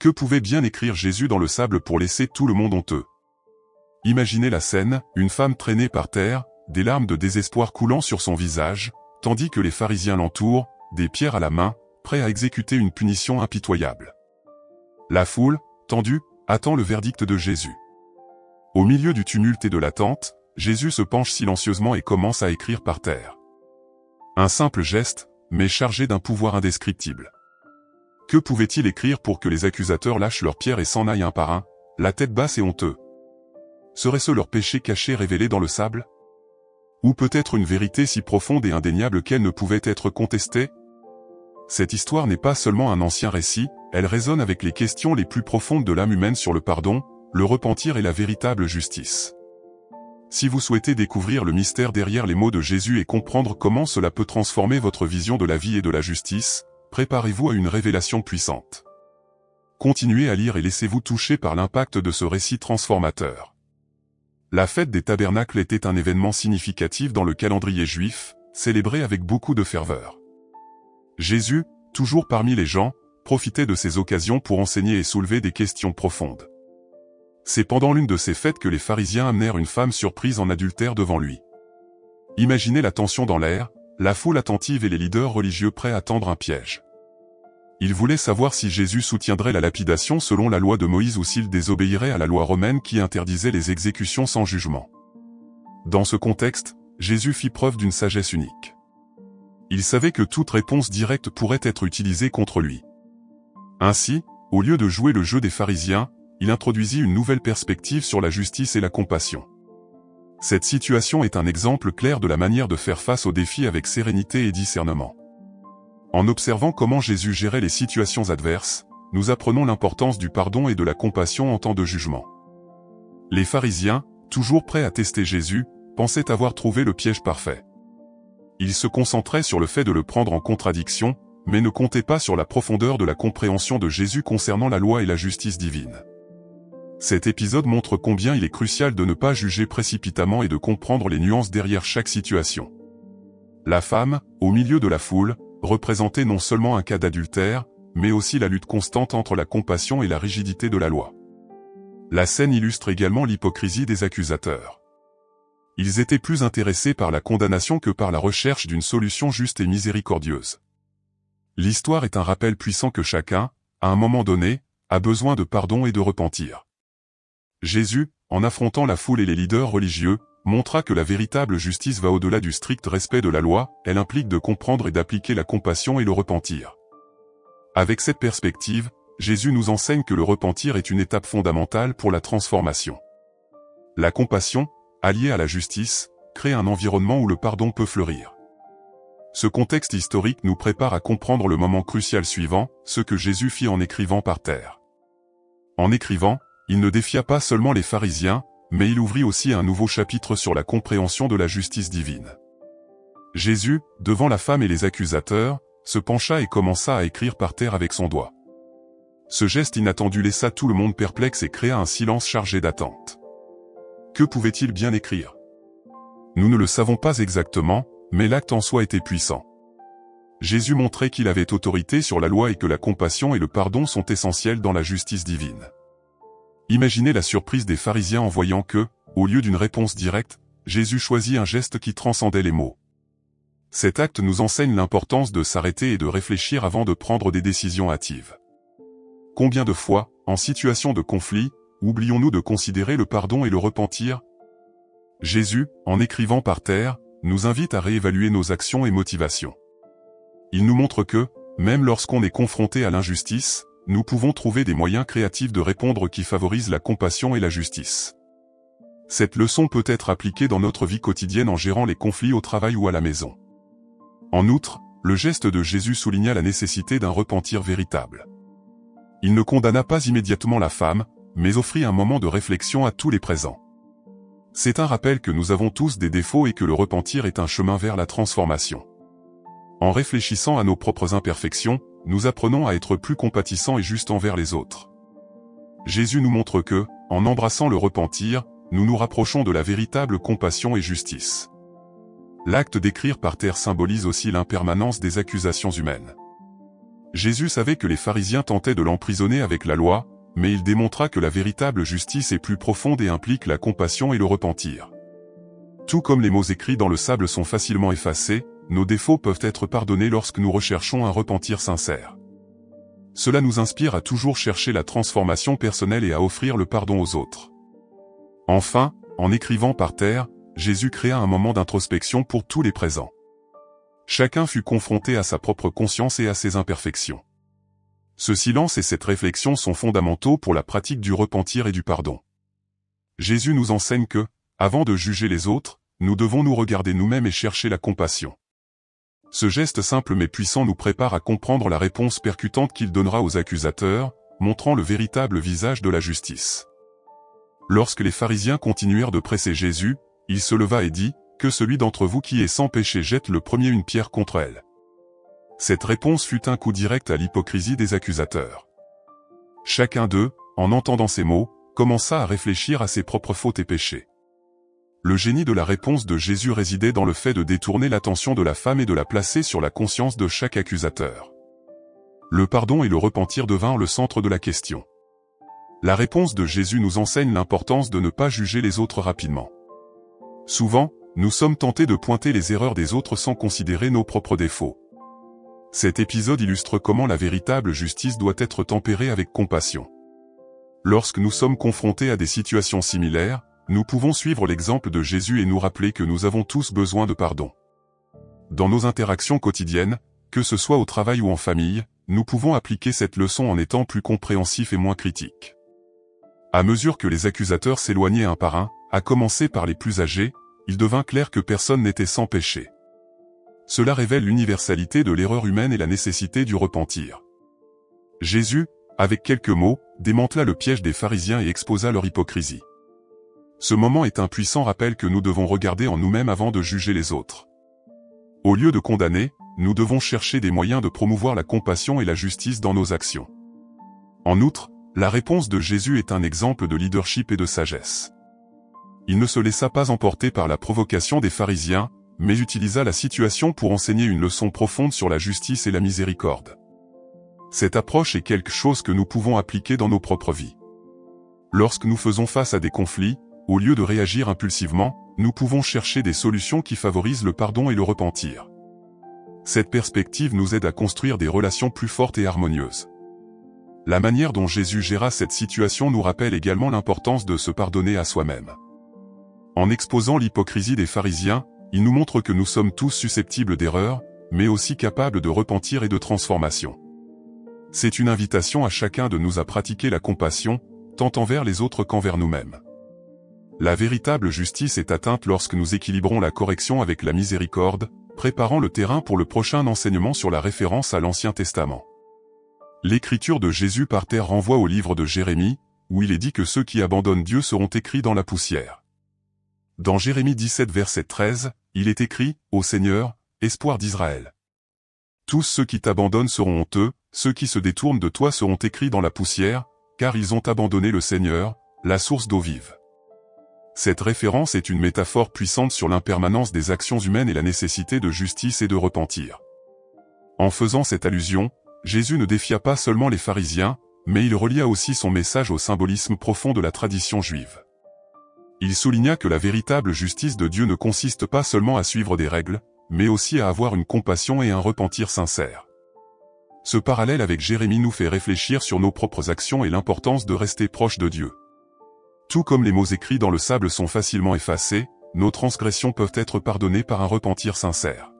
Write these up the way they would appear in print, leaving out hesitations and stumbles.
Que pouvait bien écrire Jésus dans le sable pour laisser tout le monde honteux? Imaginez la scène, une femme traînée par terre, des larmes de désespoir coulant sur son visage, tandis que les pharisiens l'entourent, des pierres à la main, prêts à exécuter une punition impitoyable. La foule, tendue, attend le verdict de Jésus. Au milieu du tumulte et de l'attente, Jésus se penche silencieusement et commence à écrire par terre. Un simple geste, mais chargé d'un pouvoir indescriptible. Que pouvait-il écrire pour que les accusateurs lâchent leurs pierres et s'en aillent un par un, la tête basse et honteux? Serait-ce leur péché caché révélé dans le sable? Ou peut-être une vérité si profonde et indéniable qu'elle ne pouvait être contestée? Cette histoire n'est pas seulement un ancien récit, elle résonne avec les questions les plus profondes de l'âme humaine sur le pardon, le repentir et la véritable justice. Si vous souhaitez découvrir le mystère derrière les mots de Jésus et comprendre comment cela peut transformer votre vision de la vie et de la justice, préparez-vous à une révélation puissante. Continuez à lire et laissez-vous toucher par l'impact de ce récit transformateur. La fête des tabernacles était un événement significatif dans le calendrier juif, célébré avec beaucoup de ferveur. Jésus, toujours parmi les gens, profitait de ces occasions pour enseigner et soulever des questions profondes. C'est pendant l'une de ces fêtes que les pharisiens amenèrent une femme surprise en adultère devant lui. Imaginez la tension dans l'air, la foule attentive et les leaders religieux prêts à tendre un piège. Ils voulaient savoir si Jésus soutiendrait la lapidation selon la loi de Moïse ou s'il désobéirait à la loi romaine qui interdisait les exécutions sans jugement. Dans ce contexte, Jésus fit preuve d'une sagesse unique. Il savait que toute réponse directe pourrait être utilisée contre lui. Ainsi, au lieu de jouer le jeu des pharisiens, il introduisit une nouvelle perspective sur la justice et la compassion. Cette situation est un exemple clair de la manière de faire face aux défis avec sérénité et discernement. En observant comment Jésus gérait les situations adverses, nous apprenons l'importance du pardon et de la compassion en temps de jugement. Les pharisiens, toujours prêts à tester Jésus, pensaient avoir trouvé le piège parfait. Ils se concentraient sur le fait de le prendre en contradiction, mais ne comptaient pas sur la profondeur de la compréhension de Jésus concernant la loi et la justice divine. Cet épisode montre combien il est crucial de ne pas juger précipitamment et de comprendre les nuances derrière chaque situation. La femme, au milieu de la foule, représentait non seulement un cas d'adultère, mais aussi la lutte constante entre la compassion et la rigidité de la loi. La scène illustre également l'hypocrisie des accusateurs. Ils étaient plus intéressés par la condamnation que par la recherche d'une solution juste et miséricordieuse. L'histoire est un rappel puissant que chacun, à un moment donné, a besoin de pardon et de repentir. Jésus, en affrontant la foule et les leaders religieux, montra que la véritable justice va au-delà du strict respect de la loi, elle implique de comprendre et d'appliquer la compassion et le repentir. Avec cette perspective, Jésus nous enseigne que le repentir est une étape fondamentale pour la transformation. La compassion, alliée à la justice, crée un environnement où le pardon peut fleurir. Ce contexte historique nous prépare à comprendre le moment crucial suivant, ce que Jésus fit en écrivant par terre. En écrivant, il ne défia pas seulement les pharisiens, mais il ouvrit aussi un nouveau chapitre sur la compréhension de la justice divine. Jésus, devant la femme et les accusateurs, se pencha et commença à écrire par terre avec son doigt. Ce geste inattendu laissa tout le monde perplexe et créa un silence chargé d'attente. Que pouvait-il bien écrire? Nous ne le savons pas exactement, mais l'acte en soi était puissant. Jésus montrait qu'il avait autorité sur la loi et que la compassion et le pardon sont essentiels dans la justice divine. Imaginez la surprise des pharisiens en voyant que, au lieu d'une réponse directe, Jésus choisit un geste qui transcendait les mots. Cet acte nous enseigne l'importance de s'arrêter et de réfléchir avant de prendre des décisions hâtives. Combien de fois, en situation de conflit, oublions-nous de considérer le pardon et le repentir? Jésus, en écrivant par terre, nous invite à réévaluer nos actions et motivations. Il nous montre que, même lorsqu'on est confronté à l'injustice, nous pouvons trouver des moyens créatifs de répondre qui favorisent la compassion et la justice. Cette leçon peut être appliquée dans notre vie quotidienne en gérant les conflits au travail ou à la maison. En outre, le geste de Jésus souligna la nécessité d'un repentir véritable. Il ne condamna pas immédiatement la femme, mais offrit un moment de réflexion à tous les présents. C'est un rappel que nous avons tous des défauts et que le repentir est un chemin vers la transformation. En réfléchissant à nos propres imperfections, nous apprenons à être plus compatissants et justes envers les autres. Jésus nous montre que, en embrassant le repentir, nous nous rapprochons de la véritable compassion et justice. L'acte d'écrire par terre symbolise aussi l'impermanence des accusations humaines. Jésus savait que les pharisiens tentaient de l'emprisonner avec la loi, mais il démontra que la véritable justice est plus profonde et implique la compassion et le repentir. Tout comme les mots écrits dans le sable sont facilement effacés, nos défauts peuvent être pardonnés lorsque nous recherchons un repentir sincère. Cela nous inspire à toujours chercher la transformation personnelle et à offrir le pardon aux autres. Enfin, en écrivant par terre, Jésus créa un moment d'introspection pour tous les présents. Chacun fut confronté à sa propre conscience et à ses imperfections. Ce silence et cette réflexion sont fondamentaux pour la pratique du repentir et du pardon. Jésus nous enseigne que, avant de juger les autres, nous devons nous regarder nous-mêmes et chercher la compassion. Ce geste simple mais puissant nous prépare à comprendre la réponse percutante qu'il donnera aux accusateurs, montrant le véritable visage de la justice. Lorsque les pharisiens continuèrent de presser Jésus, il se leva et dit, « Que celui d'entre vous qui est sans péché jette le premier une pierre contre elle. » Cette réponse fut un coup direct à l'hypocrisie des accusateurs. Chacun d'eux, en entendant ces mots, commença à réfléchir à ses propres fautes et péchés. Le génie de la réponse de Jésus résidait dans le fait de détourner l'attention de la femme et de la placer sur la conscience de chaque accusateur. Le pardon et le repentir devinrent le centre de la question. La réponse de Jésus nous enseigne l'importance de ne pas juger les autres rapidement. Souvent, nous sommes tentés de pointer les erreurs des autres sans considérer nos propres défauts. Cet épisode illustre comment la véritable justice doit être tempérée avec compassion. Lorsque nous sommes confrontés à des situations similaires, nous pouvons suivre l'exemple de Jésus et nous rappeler que nous avons tous besoin de pardon. Dans nos interactions quotidiennes, que ce soit au travail ou en famille, nous pouvons appliquer cette leçon en étant plus compréhensifs et moins critiques. À mesure que les accusateurs s'éloignaient un par un, à commencer par les plus âgés, il devint clair que personne n'était sans péché. Cela révèle l'universalité de l'erreur humaine et la nécessité du repentir. Jésus, avec quelques mots, démantela le piège des pharisiens et exposa leur hypocrisie. Ce moment est un puissant rappel que nous devons regarder en nous-mêmes avant de juger les autres. Au lieu de condamner, nous devons chercher des moyens de promouvoir la compassion et la justice dans nos actions. En outre, la réponse de Jésus est un exemple de leadership et de sagesse. Il ne se laissa pas emporter par la provocation des pharisiens, mais utilisa la situation pour enseigner une leçon profonde sur la justice et la miséricorde. Cette approche est quelque chose que nous pouvons appliquer dans nos propres vies. Lorsque nous faisons face à des conflits, au lieu de réagir impulsivement, nous pouvons chercher des solutions qui favorisent le pardon et le repentir. Cette perspective nous aide à construire des relations plus fortes et harmonieuses. La manière dont Jésus géra cette situation nous rappelle également l'importance de se pardonner à soi-même. En exposant l'hypocrisie des pharisiens, il nous montre que nous sommes tous susceptibles d'erreurs, mais aussi capables de repentir et de transformation. C'est une invitation à chacun de nous à pratiquer la compassion, tant envers les autres qu'envers nous-mêmes. La véritable justice est atteinte lorsque nous équilibrons la correction avec la miséricorde, préparant le terrain pour le prochain enseignement sur la référence à l'Ancien Testament. L'écriture de Jésus par terre renvoie au livre de Jérémie, où il est dit que ceux qui abandonnent Dieu seront écrits dans la poussière. Dans Jérémie 17 verset 13, il est écrit, « Ô Seigneur, espoir d'Israël. Tous ceux qui t'abandonnent seront honteux, ceux qui se détournent de toi seront écrits dans la poussière, car ils ont abandonné le Seigneur, la source d'eau vive. » Cette référence est une métaphore puissante sur l'impermanence des actions humaines et la nécessité de justice et de repentir. En faisant cette allusion, Jésus ne défia pas seulement les pharisiens, mais il relia aussi son message au symbolisme profond de la tradition juive. Il souligna que la véritable justice de Dieu ne consiste pas seulement à suivre des règles, mais aussi à avoir une compassion et un repentir sincère. Ce parallèle avec Jérémie nous fait réfléchir sur nos propres actions et l'importance de rester proche de Dieu. Tout comme les mots écrits dans le sable sont facilement effacés, nos transgressions peuvent être pardonnées par un repentir sincère.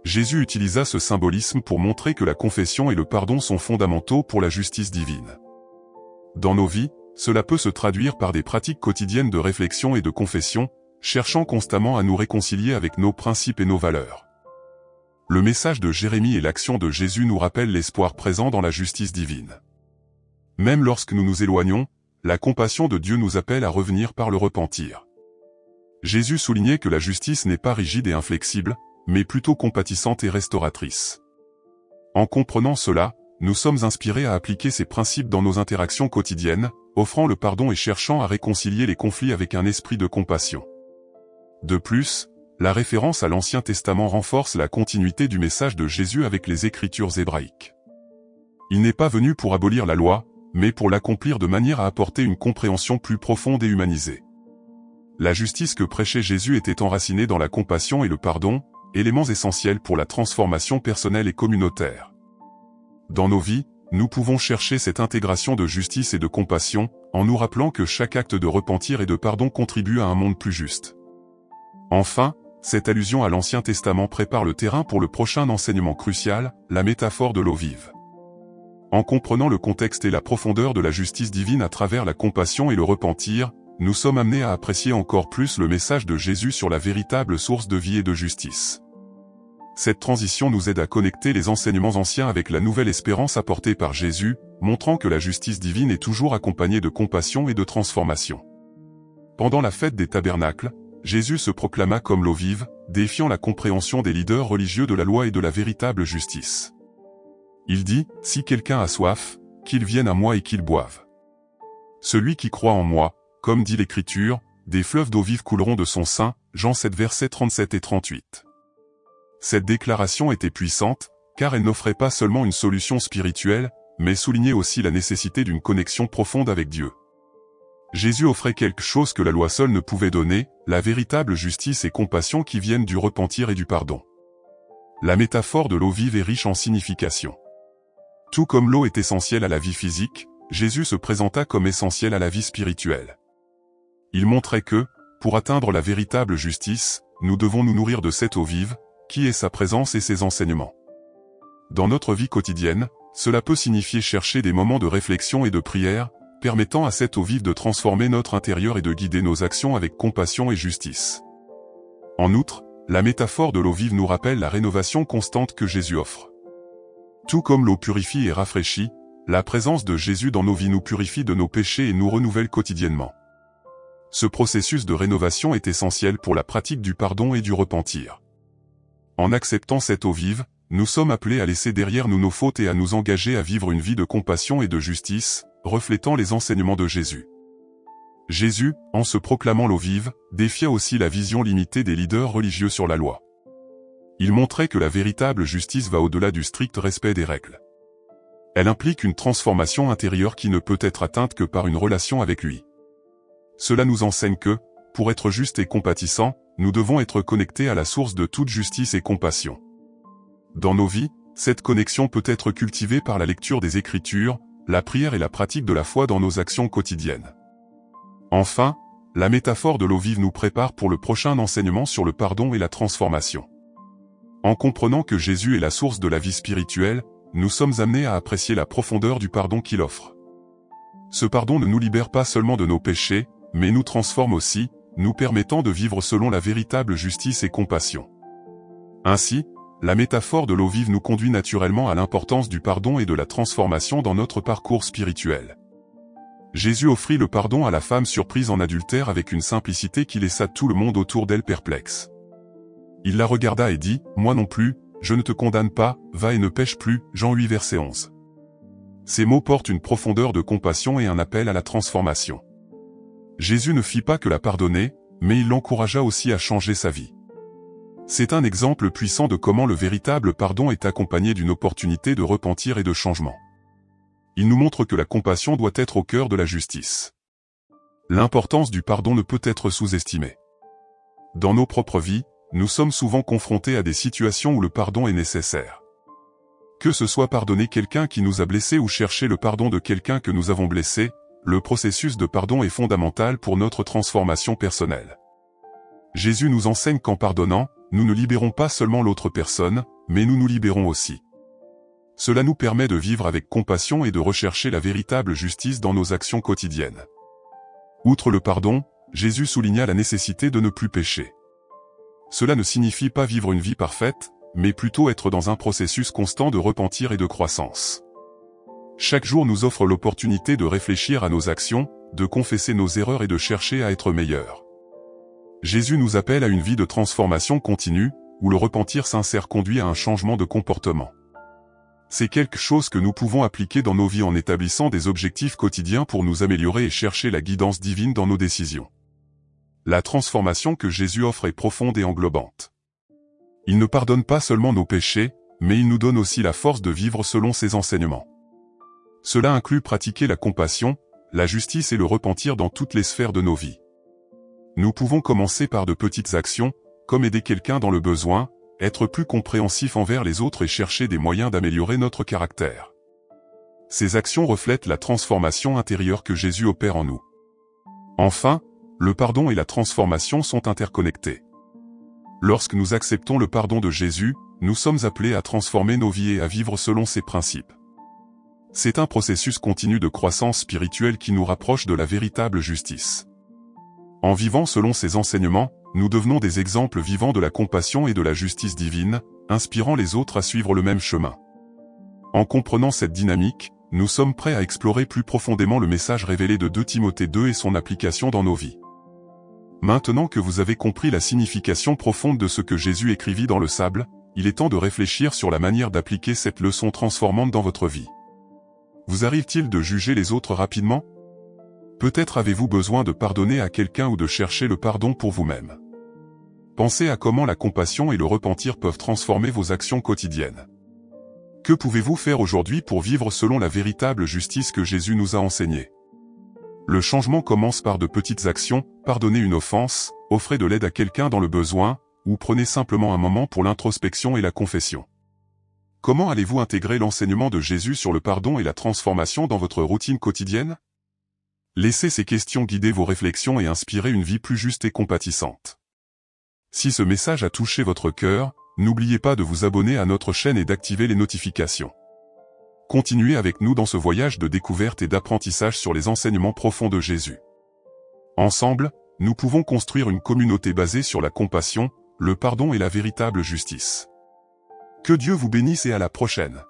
Jésus utilisa ce symbolisme pour montrer que la confession et le pardon sont fondamentaux pour la justice divine. Dans nos vies, cela peut se traduire par des pratiques quotidiennes de réflexion et de confession, cherchant constamment à nous réconcilier avec nos principes et nos valeurs. Le message de Jérémie et l'action de Jésus nous rappellent l'espoir présent dans la justice divine. Même lorsque nous nous éloignons, la compassion de Dieu nous appelle à revenir par le repentir. Jésus soulignait que la justice n'est pas rigide et inflexible, mais plutôt compatissante et restauratrice. En comprenant cela, nous sommes inspirés à appliquer ces principes dans nos interactions quotidiennes, offrant le pardon et cherchant à réconcilier les conflits avec un esprit de compassion. De plus, la référence à l'Ancien Testament renforce la continuité du message de Jésus avec les Écritures hébraïques. Il n'est pas venu pour abolir la loi, mais pour l'accomplir de manière à apporter une compréhension plus profonde et humanisée. La justice que prêchait Jésus était enracinée dans la compassion et le pardon, éléments essentiels pour la transformation personnelle et communautaire. Dans nos vies, nous pouvons chercher cette intégration de justice et de compassion, en nous rappelant que chaque acte de repentir et de pardon contribue à un monde plus juste. Enfin, cette allusion à l'Ancien Testament prépare le terrain pour le prochain enseignement crucial, la métaphore de l'eau vive. En comprenant le contexte et la profondeur de la justice divine à travers la compassion et le repentir, nous sommes amenés à apprécier encore plus le message de Jésus sur la véritable source de vie et de justice. Cette transition nous aide à connecter les enseignements anciens avec la nouvelle espérance apportée par Jésus, montrant que la justice divine est toujours accompagnée de compassion et de transformation. Pendant la fête des tabernacles, Jésus se proclama comme l'eau vive, défiant la compréhension des leaders religieux de la loi et de la véritable justice. Il dit, « Si quelqu'un a soif, qu'il vienne à moi et qu'il boive. Celui qui croit en moi, comme dit l'Écriture, des fleuves d'eau vive couleront de son sein. » Jean 7 versets 37 et 38. Cette déclaration était puissante, car elle n'offrait pas seulement une solution spirituelle, mais soulignait aussi la nécessité d'une connexion profonde avec Dieu. Jésus offrait quelque chose que la loi seule ne pouvait donner, la véritable justice et compassion qui viennent du repentir et du pardon. La métaphore de l'eau vive est riche en signification. Tout comme l'eau est essentielle à la vie physique, Jésus se présenta comme essentiel à la vie spirituelle. Il montrait que, pour atteindre la véritable justice, nous devons nous nourrir de cette eau vive, qui est sa présence et ses enseignements. Dans notre vie quotidienne, cela peut signifier chercher des moments de réflexion et de prière, permettant à cette eau vive de transformer notre intérieur et de guider nos actions avec compassion et justice. En outre, la métaphore de l'eau vive nous rappelle la rénovation constante que Jésus offre. Tout comme l'eau purifie et rafraîchit, la présence de Jésus dans nos vies nous purifie de nos péchés et nous renouvelle quotidiennement. Ce processus de rénovation est essentiel pour la pratique du pardon et du repentir. En acceptant cette eau vive, nous sommes appelés à laisser derrière nous nos fautes et à nous engager à vivre une vie de compassion et de justice, reflétant les enseignements de Jésus. Jésus, en se proclamant l'eau vive, défia aussi la vision limitée des leaders religieux sur la loi. Il montrait que la véritable justice va au-delà du strict respect des règles. Elle implique une transformation intérieure qui ne peut être atteinte que par une relation avec lui. Cela nous enseigne que, pour être juste et compatissant, nous devons être connectés à la source de toute justice et compassion. Dans nos vies, cette connexion peut être cultivée par la lecture des Écritures, la prière et la pratique de la foi dans nos actions quotidiennes. Enfin, la métaphore de l'eau vive nous prépare pour le prochain enseignement sur le pardon et la transformation. En comprenant que Jésus est la source de la vie spirituelle, nous sommes amenés à apprécier la profondeur du pardon qu'il offre. Ce pardon ne nous libère pas seulement de nos péchés, mais nous transforme aussi, nous permettant de vivre selon la véritable justice et compassion. Ainsi, la métaphore de l'eau vive nous conduit naturellement à l'importance du pardon et de la transformation dans notre parcours spirituel. Jésus offrit le pardon à la femme surprise en adultère avec une simplicité qui laissa tout le monde autour d'elle perplexe. Il la regarda et dit, « Moi non plus, je ne te condamne pas, va et ne pêche plus. » Jean 8 verset 11. Ces mots portent une profondeur de compassion et un appel à la transformation. Jésus ne fit pas que la pardonner, mais il l'encouragea aussi à changer sa vie. C'est un exemple puissant de comment le véritable pardon est accompagné d'une opportunité de repentir et de changement. Il nous montre que la compassion doit être au cœur de la justice. L'importance du pardon ne peut être sous-estimée. Dans nos propres vies, nous sommes souvent confrontés à des situations où le pardon est nécessaire. Que ce soit pardonner quelqu'un qui nous a blessés ou chercher le pardon de quelqu'un que nous avons blessé, le processus de pardon est fondamental pour notre transformation personnelle. Jésus nous enseigne qu'en pardonnant, nous ne libérons pas seulement l'autre personne, mais nous nous libérons aussi. Cela nous permet de vivre avec compassion et de rechercher la véritable justice dans nos actions quotidiennes. Outre le pardon, Jésus souligna la nécessité de ne plus pécher. Cela ne signifie pas vivre une vie parfaite, mais plutôt être dans un processus constant de repentir et de croissance. Chaque jour nous offre l'opportunité de réfléchir à nos actions, de confesser nos erreurs et de chercher à être meilleurs. Jésus nous appelle à une vie de transformation continue, où le repentir sincère conduit à un changement de comportement. C'est quelque chose que nous pouvons appliquer dans nos vies en établissant des objectifs quotidiens pour nous améliorer et chercher la guidance divine dans nos décisions. La transformation que Jésus offre est profonde et englobante. Il ne pardonne pas seulement nos péchés, mais il nous donne aussi la force de vivre selon ses enseignements. Cela inclut pratiquer la compassion, la justice et le repentir dans toutes les sphères de nos vies. Nous pouvons commencer par de petites actions, comme aider quelqu'un dans le besoin, être plus compréhensif envers les autres et chercher des moyens d'améliorer notre caractère. Ces actions reflètent la transformation intérieure que Jésus opère en nous. Enfin, le pardon et la transformation sont interconnectés. Lorsque nous acceptons le pardon de Jésus, nous sommes appelés à transformer nos vies et à vivre selon ses principes. C'est un processus continu de croissance spirituelle qui nous rapproche de la véritable justice. En vivant selon ses enseignements, nous devenons des exemples vivants de la compassion et de la justice divine, inspirant les autres à suivre le même chemin. En comprenant cette dynamique, nous sommes prêts à explorer plus profondément le message révélé de 2 Timothée 2 et son application dans nos vies. Maintenant que vous avez compris la signification profonde de ce que Jésus écrivit dans le sable, il est temps de réfléchir sur la manière d'appliquer cette leçon transformante dans votre vie. Vous arrive-t-il de juger les autres rapidement? Peut-être avez-vous besoin de pardonner à quelqu'un ou de chercher le pardon pour vous-même. Pensez à comment la compassion et le repentir peuvent transformer vos actions quotidiennes. Que pouvez-vous faire aujourd'hui pour vivre selon la véritable justice que Jésus nous a enseignée? Le changement commence par de petites actions, pardonnez une offense, offrez de l'aide à quelqu'un dans le besoin, ou prenez simplement un moment pour l'introspection et la confession. Comment allez-vous intégrer l'enseignement de Jésus sur le pardon et la transformation dans votre routine quotidienne? Laissez ces questions guider vos réflexions et inspirer une vie plus juste et compatissante. Si ce message a touché votre cœur, n'oubliez pas de vous abonner à notre chaîne et d'activer les notifications. Continuez avec nous dans ce voyage de découverte et d'apprentissage sur les enseignements profonds de Jésus. Ensemble, nous pouvons construire une communauté basée sur la compassion, le pardon et la véritable justice. Que Dieu vous bénisse et à la prochaine.